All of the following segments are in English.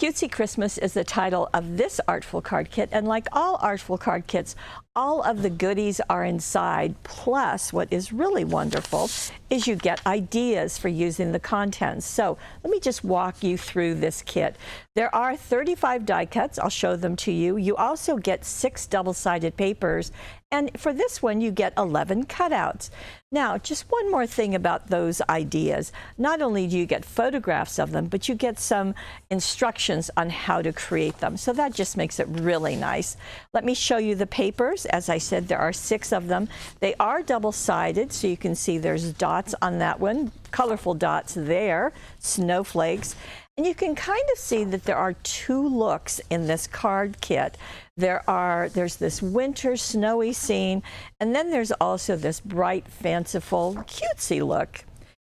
Cutesy Christmas is the title of this Artful card kit, and like all Artful card kits, all of the goodies are inside. Plus, what is really wonderful is you get ideas for using the contents. So let me just walk you through this kit. There are 35 die cuts. I'll show them to you. You also get 6 double-sided papers, and for this one you get 11 cutouts. Now, just one more thing about those ideas. Not only do you get photographs of them, but you get some instructions on how to create them. So that just makes it really nice. Let me show you the papers. As I said, there are 6 of them. They are double-sided, so you can see there's dots on that one, colorful dots there, snowflakes. And you can kind of see that there are 2 looks in this card kit. There's this winter snowy scene, and then there's also this bright, fanciful, cutesy look.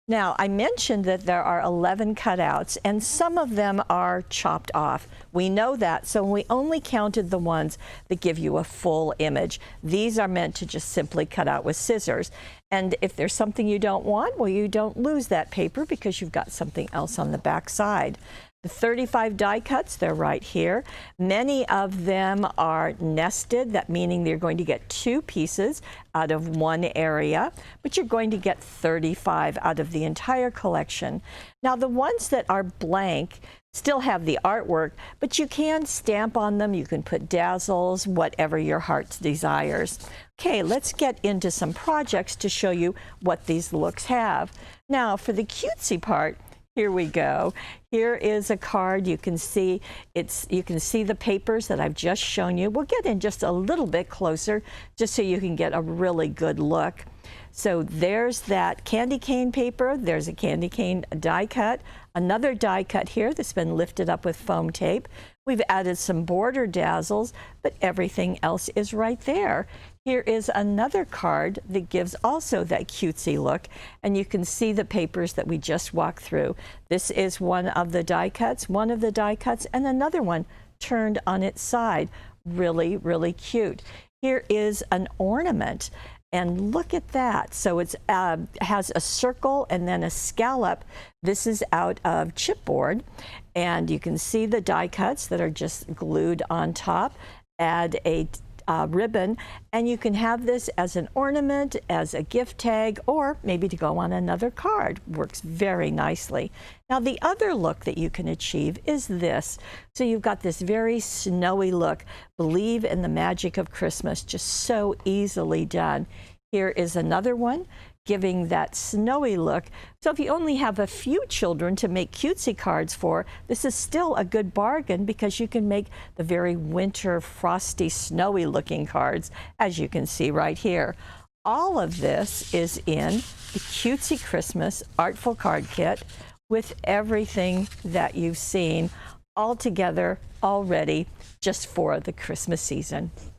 Now, I mentioned that there are 11 cutouts, and some of them are chopped off. We know that, so we only counted the ones that give you a full image. These are meant to just simply cut out with scissors. And if there's something you don't want, well, you don't lose that paper because you've got something else on the back side. The 35 die cuts, they're right here. Many of them are nested, that meaning you're going to get 2 pieces out of one area, but you're going to get 35 out of the entire collection. Now, the ones that are blank still have the artwork, but you can stamp on them. You can put dazzles, whatever your heart desires. Okay, let's get into some projects to show you what these looks have. Now, for the cutesy part, here we go. Here is a card. You can see the papers that I've just shown you. We'll get in just a little bit closer just so you can get a really good look. So there's that candy cane paper. There's a candy cane die cut. Another die cut here that's been lifted up with foam tape. We've added some border dazzles, but everything else is right there. Here is another card that gives also that cutesy look, and you can see the papers that we just walked through. This is one of the die cuts, and another one turned on its side. Really, really cute. Here is an ornament. And look at that. So it has a circle and then a scallop. This is out of chipboard. And you can see the die cuts that are just glued on top. Add a ribbon, and you can have this as an ornament, as a gift tag, or maybe to go on another card. Works very nicely. Now, the other look that you can achieve is this. So you've got this very snowy look. Believe in the magic of Christmas, just so easily done. Here is another one, giving that snowy look. So if you only have a few children to make cutesy cards for, this is still a good bargain because you can make the very winter, frosty, snowy looking cards, as you can see right here. All of this is in the Cutesy Christmas Artful card kit with everything that you've seen all together already just for the Christmas season.